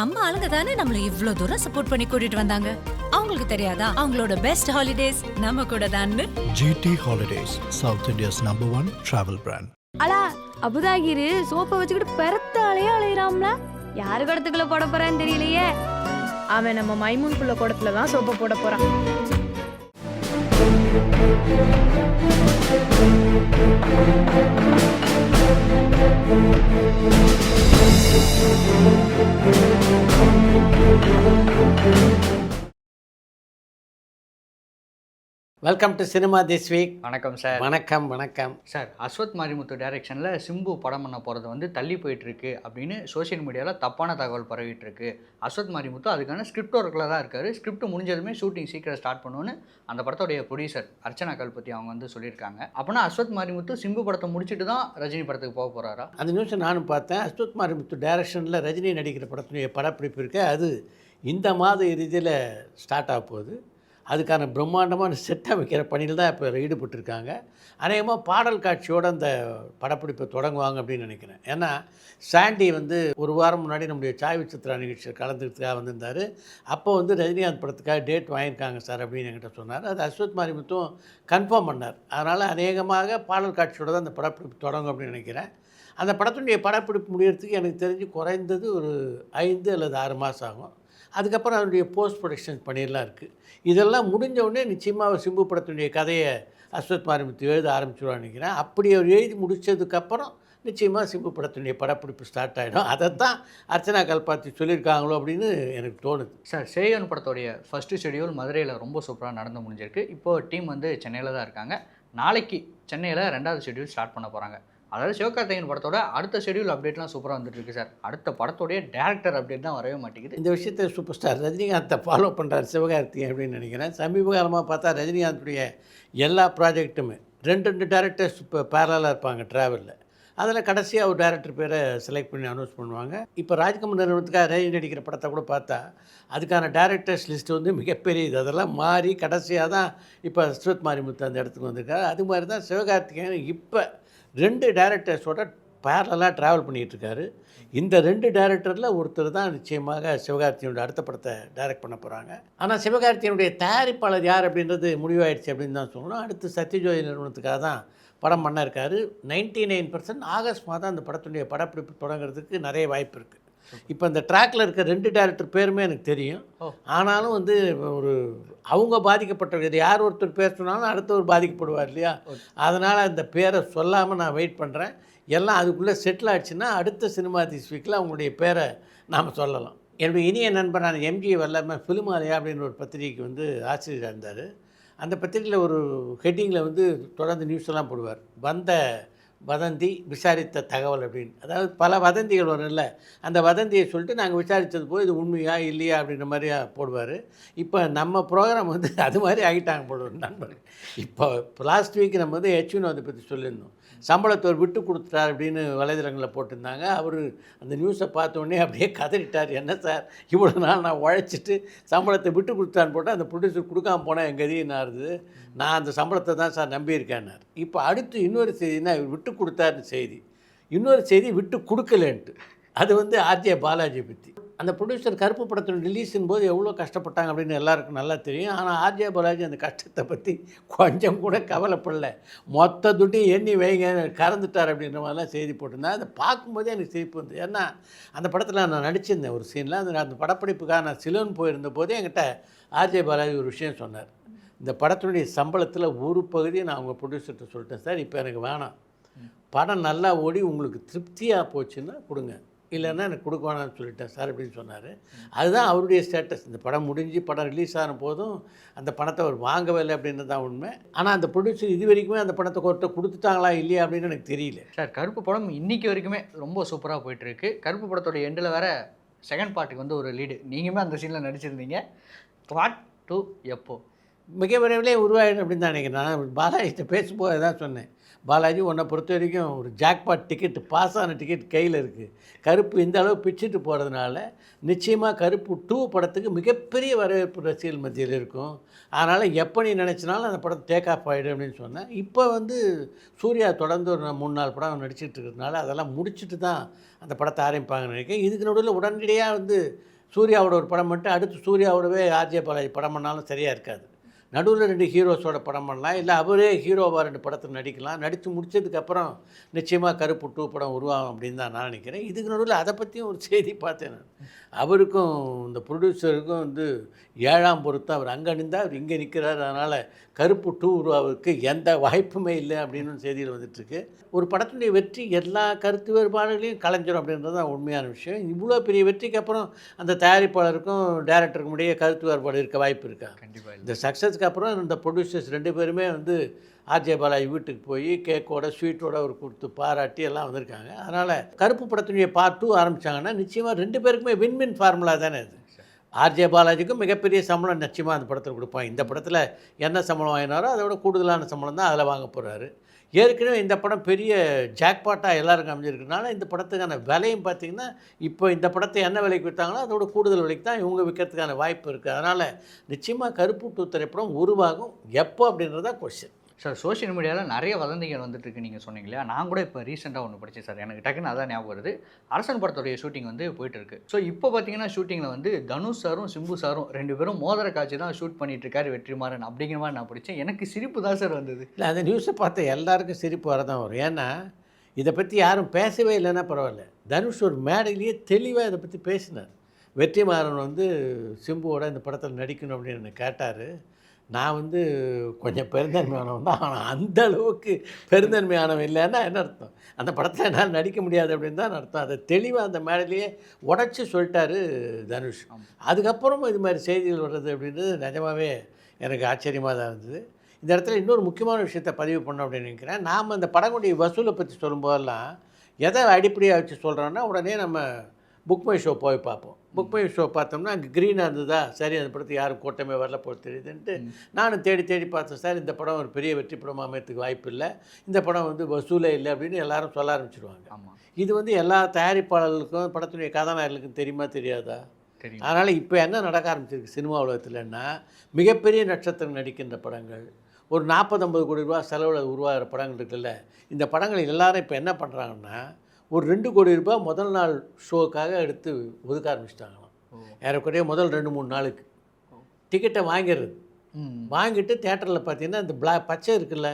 நம்ம ஆளுங்க தானே நம்மள இவ்ளோ தூரம் சப்போர்ட் பண்ணி கூட்டிட்டு வந்தாங்க. அவங்களுக்கு தெரியாதா அவங்களோட பெஸ்ட் ஹாலிடேஸ் நம்ம கூட தான்னு. GT Holidays, South India's #1 travel brand. அலா அபுதாகிரு சோப்பை வச்சுக்கிட்டு பெருத்தாலே அலையிறாம்ல. யாரு குடத்துக்குள்ள போட போறான்னு தெரியலையே. அவன் நம்ம மைமூன் புள்ள குடத்துல தான் சோப்பை போட போறான். Welcome to cinema this week. வணக்கம் சார். வணக்கம் சார், அஸ்வத் மாரிமுத்து டைரக்ஷனில் சிம்பு படம் பண்ண போகிறது வந்து தள்ளி போயிட்டுருக்கு அப்படின்னு சோஷியல் மீடியாவில் தப்பான தகவல் பரவிட்டு இருக்கு. அஸ்வத் மாரிமுத்து அதுக்கான ஸ்கிரிப்ட் ஒர்க்கில் தான் இருக்கார். ஸ்கிரிப்ட் முடிஞ்சதுமே ஷூட்டிங் சீக்கிரம் ஸ்டார்ட் பண்ணுவோன்னு அந்த படத்தோடைய ப்ரொடியூசர் அர்ச்சனா கல்பத்தி அவங்க வந்து சொல்லியிருக்காங்க. அப்போனா அஸ்வத் மாரிமுத்து சிம்பு படத்தை முடிச்சுட்டு தான் ரஜினி படத்துக்கு போக போகிறாரா? அந்த நியூஸை நானும் பார்த்தேன். அஸ்வத் மாரிமுத்து டைரக்ஷனில் ரஜினி நடிக்கிற படத்துடைய படப்பிடிப்பு இருக்கு. அது இந்த மாத இறுதியில் ஸ்டார்ட் ஆக போகுது. அதுக்கான பிரம்மாண்டமான செட் அமைக்கிற பணியில் தான் இப்போ ஈடுபட்டிருக்காங்க. அநேகமாக பாடல் காட்சியோடு அந்த படப்பிடிப்பை தொடங்குவாங்க அப்படின்னு நினைக்கிறேன். ஏன்னா சாண்டி வந்து ஒரு வாரம் முன்னாடி நம்முடைய சாய் விசித்ரா நிகழ்ச்சியில் கலந்துக்கிறதுக்காக வந்திருந்தார். அப்போ வந்து ரஜினிகாந்த் படத்துக்காக டேட் வாங்கியிருக்காங்க சார் அப்படின்னு என்கிட்ட சொன்னார். அது அஸ்வத் மாரிமுத்தும் கன்ஃபார்ம் பண்ணார். அதனால் அநேகமாக பாடல் காட்சியோடு தான் அந்த படப்பிடிப்பு தொடங்கும் அப்படின்னு நினைக்கிறேன். அந்த படத்துடைய படப்பிடிப்பு முடியறதுக்கு எனக்கு தெரிஞ்சு குறைந்தது ஒரு 5 அல்லது 6 மாதம் ஆகும். அதுக்கப்புறம் அதனுடைய போஸ்ட் ப்ரொடக்ஷன் பணியெல்லாம் இருக்குது. இதெல்லாம் முடிஞ்ச உடனே நிச்சயமாக சிம்பு படத்துடைய கதையை அஸ்வத் மாரிமுத்து எழுத ஆரம்பிச்சுடுவான்னு நினைக்கிறேன். அப்படி அவர் எழுதி முடித்ததுக்கப்புறம் நிச்சயமாக சிம்பு படத்துடைய படப்பிடிப்பு ஸ்டார்ட் ஆகிடும். அதைத்தான் அர்ச்சனா கல்பாத்தி சொல்லியிருக்காங்களோ அப்படின்னு எனக்கு தோணுது. சார், சேயன் படத்தோடைய ஃபஸ்ட்டு ஷெடியூல் மதுரையில் ரொம்ப சூப்பராக நடந்து முடிஞ்சிருக்கு. இப்போது டீம் வந்து சென்னையில் தான் இருக்காங்க. நாளைக்கு சென்னையில் 2வது ஷெடியூல் ஸ்டார்ட் பண்ண போகிறாங்க. அதாவது சிவகார்த்திகேயன் படத்தோட அடுத்த ஷெடியூல் அப்டேட்லாம் சூப்பராக வந்துட்டு இருக்கு சார். அடுத்த படத்தோடைய டேரக்டர் அப்டேட் தான் வரவே மாட்டேங்குது. இந்த விஷயத்தை சூப்பர் ஸ்டார் ரஜினிகாந்தை ஃபாலோ பண்ணுறார் சிவகார்த்திகேயன் அப்படின்னு நினைக்கிறேன். சமீப காலமாக பார்த்தா ரஜினிகாந்துடைய எல்லா ப்ராஜெக்ட்டுமே 2 டேரக்டர்ஸ் இப்போ பேரலாக இருப்பாங்க ட்ராவலில். அதில் கடைசியாக ஒரு டேரக்டர் பேரை செலக்ட் பண்ணி அனௌன்ஸ் பண்ணுவாங்க. இப்போ ராஜ்கமல் நிறுவனத்துக்காக ரஜினி நடிக்கிற படத்தை கூட பார்த்தா அதுக்கான டேரக்டர்ஸ் லிஸ்ட் வந்து மிகப்பெரியது. அதெல்லாம் மாறி கடைசியாக தான் இப்போ அஸ்வத் மாரிமுத்து அந்த இடத்துக்கு வந்திருக்காரு. அது மாதிரி தான் சிவகார்த்திகேயன் இப்போ 2 டேரக்டர்ஸோட பேரலாக ட்ராவல் பண்ணிகிட்ருக்காரு. இந்த 2 டேரக்டரில் ஒருத்தர் தான் நிச்சயமாக சிவகார்த்திகேயனோட அடுத்த படத்தை டைரக்ட் பண்ண போகிறாங்க. ஆனால் சிவகார்த்திகேயனுடைய தயாரிப்பாளர் யார் அப்படின்றது முடிவாயிடுச்சு அப்படின்னு தான் சொல்லணும். அடுத்து சத்யஜோதி நிறுவனத்துக்காக தான் படம் பண்ண இருக்காரு. 99% ஆகஸ்ட் மாதம் அந்த படத்துடைய படப்பிடிப்பு தொடங்குறதுக்கு நிறைய வாய்ப்பு இருக்குது. இப்போ இந்த ட்ராக்கில் இருக்க 2 டேரக்டர் பேருமே எனக்கு தெரியும். ஆனாலும் வந்து ஒரு அவங்க பாதிக்கப்பட்டது யார் ஒருத்தர் பேர் சொன்னாலும் அடுத்தவர் பாதிக்கப்படுவார் இல்லையா? அதனால் அந்த பேரை சொல்லாமல் நான் வெயிட் பண்ணுறேன். எல்லாம் அதுக்குள்ளே செட்டில் ஆகிடுச்சுன்னா அடுத்த சினிமா திஸ் வீக்கில் அவங்களுடைய பேரை நாம் சொல்லலாம். என்னுடைய இனிய நண்பரான MG வல்லமை ஃபிலிமாலயா அப்படின்னு ஒரு பத்திரிகைக்கு வந்து ஆசிரியராக இருந்தார். அந்த பத்திரிகையில் ஒரு ஹெட்டிங்கில் வந்து தொடர்ந்து நியூஸ் எல்லாம் போடுவார். வந்த வதந்தி விசாரித்த தகவல் அப்படின்னு. அதாவது பல வதந்திகள் வரும்ல, அந்த வதந்தியை சொல்லிட்டு நாங்கள் விசாரித்தது போய் இது உண்மையா இல்லையா அப்படின்ற மாதிரியா போடுவார். இப்போ நம்ம ப்ரோக்ராம் வந்து அது மாதிரி ஆகிட்டாங்க போடுவார் நண்பர்கள். இப்போ லாஸ்ட் வீக் நம்ம வந்து வினோதை பற்றி சொல்லியிருந்தோம். சம்பளத்தை ஒரு விட்டு கொடுத்துட்டார் அப்படின்னு வலைதளங்களில் போட்டிருந்தாங்க. அவர் அந்த நியூஸை பார்த்தோன்னே அப்படியே கதறிட்டார். என்ன சார் இவ்வளோ நாள் நான் உழைச்சிட்டு சம்பளத்தை விட்டு கொடுத்தான்னு போட்டால் அந்த ப்ரொடியூசர் கொடுக்காம போனால் எங்கள் கதையும் நாருது. நான் அந்த சம்பளத்தை தான் சார் நம்பியிருக்கேன்னார். இப்போ அடுத்து இன்னொரு செய்தினா இவர் விட்டு கொடுத்தாருன்னு செய்தி, இன்னொரு செய்தி விட்டு கொடுக்கலன்ட்டு. அது வந்து RJ பாலாஜி பற்றி. அந்த ப்ரொடியூசர் கருப்பு படத்தோட ரிலீஸின் போது எவ்வளோ கஷ்டப்பட்டாங்க அப்படின்னு எல்லாருக்கும் நல்லா தெரியும். ஆனால் RJ பாலாஜி அந்த கஷ்டத்தை பற்றி கொஞ்சம் கூட கவலைப்படல. மொத்த துட்டையும் எண்ணி வைங்க கறந்துட்டார் அப்படின்ற மாதிரிலாம் செய்தி போட்டிருந்தேன். அதை பார்க்கும்போதே எனக்கு சிரிப்பு வந்து. ஏன்னா அந்த படத்தில் நான் நடிச்சிருந்தேன் ஒரு சீனில். அந்த படப்பிடிப்புக்காக நான் சிலோன் போயிருந்த போதே என்கிட்ட RJ பாலாஜி ஒரு விஷயம் சொன்னார். இந்த படத்தினுடைய சம்பளத்தில் ஒரு பகுதியை நான் அவங்க ப்ரொடியூசர்கிட்ட சொல்லிட்டேன், சார் இப்போ எனக்கு வேணாம், படம் நல்லா ஓடி உங்களுக்கு திருப்தியாக போச்சுன்னா கொடுங்க, இல்லைன்னா எனக்கு கொடுக்க வேணாம்னு சொல்லிட்டேன் சார் அப்படின்னு சொன்னார். அதுதான் அவருடைய ஸ்டேட்டஸ். இந்த படம் முடிஞ்சு படம் ரிலீஸ் ஆன போதும் அந்த பணத்தை அவர் வாங்கவே இல்லை அப்படின்றது தான் உண்மை. ஆனால் அந்த ப்ரொடியூசர் இது வரைக்குமே அந்த பணத்தை கொடுத்துட்டாங்களா இல்லையா அப்படின்னு எனக்கு தெரியல. சார், கருப்பு படம் இன்றைக்கி வரைக்குமே ரொம்ப சூப்பராக போயிட்டுருக்கு. கருப்பு படத்தோட எண்டில் வேறு செகண்ட் பார்ட்டுக்கு வந்து ஒரு லீடு நீங்களுமே அந்த சீனில் நடிச்சிருந்தீங்க. பார்ட் 2 எப்போ? மிக விரைவிலே உருவாயிடும் அப்படின்னு தான் நினைக்கிறேன். நான் பாலாஜிட்ட பேசும்போது தான் சொன்னேன், பாலாஜி உன்னை பொறுத்த வரைக்கும் ஒரு ஜாக்பாட் டிக்கெட் பாஸ் ஆன டிக்கெட் கையில் இருக்குது. கருப்பு இந்த அளவு பிச்சுட்டு போகிறதுனால நிச்சயமாக கருப்பு 2 படத்துக்கு மிகப்பெரிய வரவேற்பு ரசிகர்கள் மத்தியில் இருக்கும். அதனால் எப்போ நீ நினச்சினாலும் அந்த படம் டேக் ஆஃப் ஆகிடும் அப்படின்னு சொன்னேன். இப்போ வந்து சூர்யா தொடர்ந்து ஒரு 3-4 படம் நடிச்சிட்டு இருக்கிறதுனால அதெல்லாம் முடிச்சுட்டு தான் அந்த படத்தை ஆரம்பிப்பாங்கன்னு நினைக்கிறேன். இதுக்கு நடுவில் உடனடியாக வந்து சூர்யாவோட ஒரு படம் மட்டும் அடுத்து சூர்யாவோடவே ஆர்ஜே பாலாஜி படம் பண்ணாலும் சரியாக இருக்காது. நடுவில் 2 ஹீரோஸோட படம் பண்ணலாம், இல்லை அவரே ஹீரோவாக 2 படத்தில் நடிக்கலாம். நடித்து முடிச்சதுக்கப்புறம் நிச்சயமாக கருப்பு 2 படம் உருவாகும் அப்படின்னு தான் நான் நினைக்கிறேன். இதுக்கு நடுவில் அதை பற்றியும் ஒரு செய்தி பார்த்தேன் நான். அவருக்கும் இந்த ப்ரொடியூசருக்கும் வந்து 7ஆம் பொருத்தம். அவர் அங்கே நின்றா அவர் இங்கே நிற்கிறார். அதனால் கருப்பு 2 உருவாவதுக்கு எந்த வாய்ப்புமே இல்லை அப்படின்னு செய்திகள் வந்துட்டுருக்கு. ஒரு படத்தினுடைய வெற்றி எல்லா கருத்து வேறுபாடுகளையும் கலைஞ்சிடும் அப்படின்றது தான் உண்மையான விஷயம். இவ்வளோ பெரிய வெற்றிக்கு அப்புறம் அந்த தயாரிப்பாளருக்கும் டேரக்டருக்கும் இடையே கருத்து வேறுபாடு இருக்க வாய்ப்பு இருக்கா? கண்டிப்பாக இந்த சக்ஸஸ்க்கு அப்புறம் இந்த ப்ரொடியூசர்ஸ் 2 பேருமே வந்து ஆர்ஜே பாலாஜி வீட்டுக்கு போய் கேக்கோட ஸ்வீட்டோட ஒரு கொடுத்து பாராட்டி எல்லாம் வந்திருக்காங்க. அதனால் கருப்பு படத்தினுடைய பார்ட் 2 ஆரம்பித்தாங்கன்னா நிச்சயமாக 2 பேருக்குமே வின் ஃபார்முலா தானே அது. ஆர்ஜே பாலாஜிக்கும் மிகப்பெரிய சம்பளம் நிச்சயமாக அந்த படத்தில் கொடுப்பாங்க. இந்த படத்தில் என்ன சம்பளம் வாங்கினாரோ அதை விட கூடுதலான சம்பளம் தான் அதில் வாங்க போகிறாரு. ஏற்கனவே இந்த படம் பெரிய ஜாக்பாட்டாக எல்லாருக்கும் அமைஞ்சிருக்கிறதுனால இந்த படத்துக்கான விலையும் பார்த்திங்கன்னா இப்போ இந்த படத்தை என்ன விலைக்கு விற்றாங்களோ அதோட கூடுதல் விலைக்கு தான் இவங்க விற்கிறதுக்கான வாய்ப்பு இருக்குது. அதனால் நிச்சயமாக கருப்பு 2 திரைப்படம் உருவாகும். எப்போ அப்படின்றதா கொஸ்டின். சார் சோஷியல் மீடியாவில் நிறைய வதந்திகள் வந்துட்டுருக்கு நீங்கள் சொன்னீங்க இல்லையா? நான் கூட இப்போ ரீசெண்டாக ஒன்று படித்தேன் சார், எனக்கு டக்குன்னு அதான் ஞாபகம் வருது. அரசன் படத்துடைய ஷூட்டிங் வந்து போயிட்டுருக்கு. ஸோ இப்போ பார்த்தீங்கன்னா ஷூட்டிங்கில் வந்து தனுஷ் சாரும் சிம்பு சாரும் 2 பேரும் மோதிர காட்சி தான் ஷூட் பண்ணிகிட்ருக்காரு வெற்றிமாறன் அப்படிங்கிற மாதிரி நான் படித்தேன். எனக்கு சிரிப்பு தான் சார் வந்தது. இல்லை, அந்த நியூஸை பார்த்து எல்லாருக்கும் சிரிப்பு வரதான் வரும். ஏன்னா இதை பற்றி யாரும் பேசவே இல்லைன்னா பரவாயில்ல. தனுஷ் ஒரு மேடையிலேயே தெளிவாக இதை பற்றி பேசினார். வெற்றிமாறன் வந்து சிம்புவோட இந்த படத்தில் நடிக்கணும் அப்படின்னு கேட்டார். நான் வந்து கொஞ்சம் பெருந்தன்மையானவன் தான், ஆனால் அந்த அளவுக்கு பெருந்தன்மையானவன் இல்லைன்னா என்ன அர்த்தம்? அந்த படத்தில் என்னால் நடிக்க முடியாது அப்படின்னு தான் அர்த்தம். அதை தெளிவாக அந்த மேடையிலேயே உடச்சி சொல்லிட்டாரு தனுஷ். அதுக்கப்புறமும் இது மாதிரி செய்திகள் வர்றது அப்படின்றது நிஜமாகவே எனக்கு ஆச்சரியமாக தான் இருந்தது. இந்த இடத்துல இன்னொரு முக்கியமான விஷயத்தை பதிவு பண்ணோம் அப்படின்னு நினைக்கிறேன். நாம் அந்த படங்களுடைய வசூலை பற்றி சொல்லும்போதெல்லாம் எதை அடிப்படையாக வச்சு சொல்கிறோன்னா உடனே நம்ம புக் மை ஷோ போய் பார்ப்போம். புக் மை ஷோ பார்த்தோம்னா அங்கே க்ரீனாக இருந்ததா, சரி அந்த படத்துக்கு யாரும் கூட்டமே வரல போல் தெரியுதுன்ட்டு நானும் தேடி பார்த்தேன். சார் இந்த படம் ஒரு பெரிய வெற்றி படம் அமையத்துக்கு வாய்ப்பு இல்லை, இந்த படம் வந்து வசூலே இல்லை அப்படின்னு எல்லாரும் சொல்ல ஆரம்பிச்சிடுவாங்க. ஆமாம், இது வந்து எல்லா தயாரிப்பாளர்களுக்கும் படத்துடைய கதாநாயகர்களுக்கும் தெரியுமா தெரியாதா? தெரியும். அதனால் இப்போ என்ன நடக்க ஆரம்பிச்சிருக்கு சினிமா உலகத்தில்னா, மிகப்பெரிய நட்சத்திரம் நடிக்கின்ற படங்கள், ஒரு 40-50 கோடி ரூபா செலவில் உருவாகிற படங்கள் இருக்குல்ல, இந்த படங்கள் எல்லாரும் இப்போ என்ன பண்ணுறாங்கன்னா ஒரு 2 கோடி ரூபாய் முதல் நாள் ஷோக்காக எடுத்து ஒதுக்க ஆரம்பிச்சிட்டாங்களாம். ஏறக்குறைய முதல் 2-3 நாளுக்கு டிக்கெட்டை வாங்கிடுறது. வாங்கிட்டு தேட்டரில் பார்த்தீங்கன்னா இந்த பச்சை இருக்குல்ல,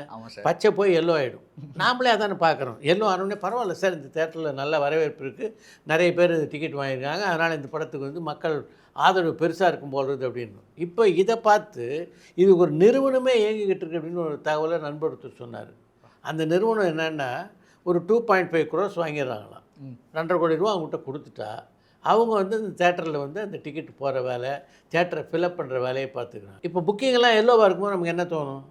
பச்சை போய் எல்லோ ஆகிடும். நாமளே அதானே பார்க்குறோம். எல்லோ ஆனோடனே பரவாயில்ல சார், இந்த தேட்டரில் நல்ல வரவேற்பு இருக்குது, நிறைய பேர் டிக்கெட் வாங்கியிருக்காங்க, அதனால் இந்த படத்துக்கு வந்து மக்கள் ஆதரவு பெருசாக இருக்கும் போல் இருக்குது அப்படின்னு. இப்போ இதை பார்த்து இது ஒரு நிறுவனமே இயங்கிக்கிட்டு இருக்கு அப்படின்னு ஒரு தகவலை நண்பர் சொன்னார். அந்த நிறுவனம் என்னென்னா ஒரு 2.5 crores வாங்கிடுறாங்களாம். 2.5 கோடி ரூபா அவங்ககிட்ட கொடுத்துட்டா அவங்க வந்து இந்த தேட்டரில் வந்து அந்த டிக்கெட் போகிற வேலை, தேட்டரை ஃபில்அப் பண்ணுற வேலையை பார்த்துக்கிறாங்க. இப்போ புக்கிங்கெல்லாம் எல்லோவாக இருக்கும்போது நமக்கு என்ன தோணும்?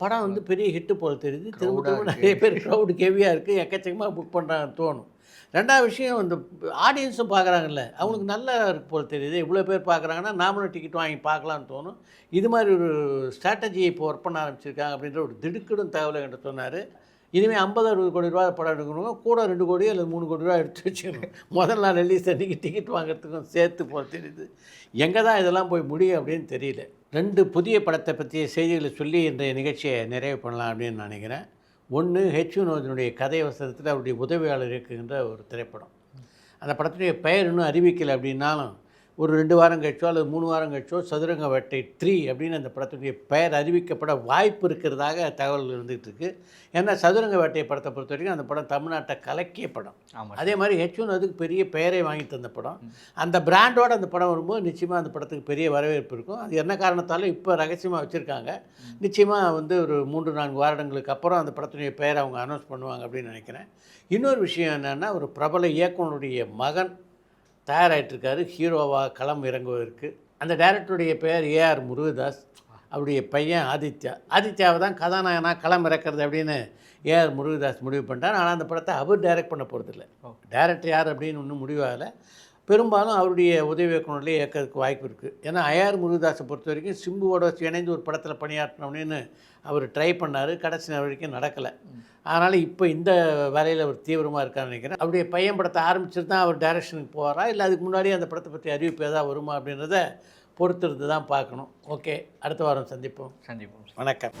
படம் வந்து பெரிய ஹிட்டு போல் தெரியுது, திரும்ப நிறைய பேர் க்ரௌடு ஹெவியாக இருக்குது, எக்கச்சக்கமாக புக் பண்ணுறாங்கன்னு தோணும். ரெண்டாவது விஷயம், இந்த ஆடியன்ஸும் பார்க்குறாங்கல்ல, அவங்களுக்கு நல்லா இருக்கு போல் தெரியுது, இவ்வளோ பேர் பார்க்குறாங்கன்னா நாமளும் டிக்கெட் வாங்கி பார்க்கலான்னு தோணும். இது மாதிரி ஒரு ஸ்ட்ராட்டஜியை இப்போ ஒர்க் பண்ண ஆரம்பிச்சிருக்காங்க அப்படின்ற ஒரு திடுக்கிடும் தகவலை என்கிட்ட சொன்னார். இனிமேல் 50-60 கோடி ரூபா படம் எடுக்கணுங்க, கூட 2 கோடி அல்லது 3 கோடி ரூபா எடுத்து வச்சுக்கணும். முதல் நாள் ரிலீஸ் அன்றைக்கி டிக்கெட் வாங்குறதுக்கும் சேர்த்து போல் தெரியுது. எங்கே தான் இதெல்லாம் போய் முடியும் அப்படின்னு தெரியல. 2 புதிய படத்தை பற்றிய செய்திகளை சொல்லி இன்றைய நிகழ்ச்சியை நிறைவு பண்ணலாம் அப்படின்னு நான் நினைக்கிறேன். ஒன்று, ஹெச் வினோதினுடைய கதை வசனத்தில் அவருடைய உதவியாளர் இருக்குகின்ற ஒரு திரைப்படம். அந்த படத்துடைய பெயர் இன்னும் அறிவிக்கலை அப்படின்னாலும் ஒரு 2 வாரம் கழிச்சோ அல்லது 3 வாரம் கழிச்சோ சதுரங்க வேட்டை 3 அப்படின்னு அந்த படத்துடைய பெயர் அறிவிக்கப்பட வாய்ப்பு இருக்கிறதாக தகவல் இருந்துகிட்டு இருக்குது. ஏன்னா சதுரங்க வேட்டையை படத்தை பொறுத்த வரைக்கும் அந்த படம் தமிழ்நாட்டை கலக்கிய படம். அதே மாதிரி ஹெச்1 அதுக்கு பெரிய பெயரை வாங்கி தந்த படம். அந்த பிராண்டோடு அந்த படம் வரும்போது நிச்சயமாக அந்த படத்துக்கு பெரிய வரவேற்பு இருக்கும். அது என்ன காரணத்தாலும் இப்போ ரகசியமாக வச்சுருக்காங்க. நிச்சயமாக வந்து ஒரு 3-4 வருடங்களுக்கு அப்புறம் அந்த படத்துடைய பெயரை அவங்க அனௌன்ஸ் பண்ணுவாங்க அப்படின்னு நினைக்கிறேன். இன்னொரு விஷயம் என்னென்னா, ஒரு பிரபல இயக்குனருடைய மகன் தயாராகிட்டுருக்காரு ஹீரோவாக களம் இறங்குவதற்கு. அந்த டைரக்டருடைய பெயர் ஏஆர் முருகதாஸ். அவருடைய பையன் ஆதித்யாவை தான் கதாநாயகனாக களம் இறக்கிறது அப்படின்னு ஏஆர் முருகதாஸ் முடிவு பண்ணிட்டார். ஆனால் அந்த படத்தை அவர் டைரக்ட் பண்ண போகிறதில்ல. டைரக்டர் யார் அப்படின்னு ஒன்றும் முடிவாகலை. பெரும்பாலும் அவருடைய உதவி இயக்குனர்லேயே இயக்கிறதுக்கு வாய்ப்பு இருக்குது. ஏன்னா ஐஆர் முருகதாஸை பொறுத்த வரைக்கும் சிம்புவோட இணைந்து ஒரு படத்தில் பணியாற்றணும்னு அவர் ட்ரை பண்ணார், கடைசி நாள் வரைக்கும் நடக்கலை. அதனால் இப்போ இந்த வேலையில் அவர் தீவிரமாக இருக்கான்னு நினைக்கிறேன். அவருடைய பையன் படத்தை ஆரம்பிச்சுட்டு தான் அவர் டைரக்ஷனுக்கு போவாரா, இல்லை அதுக்கு முன்னாடியே அந்த படத்தை பற்றி அறிவிப்பு ஏதாவது வருமா அப்படின்றத பொறுத்திருந்து தான் பார்க்கணும். ஓகே, அடுத்த வாரம் சந்திப்போம். வணக்கம்.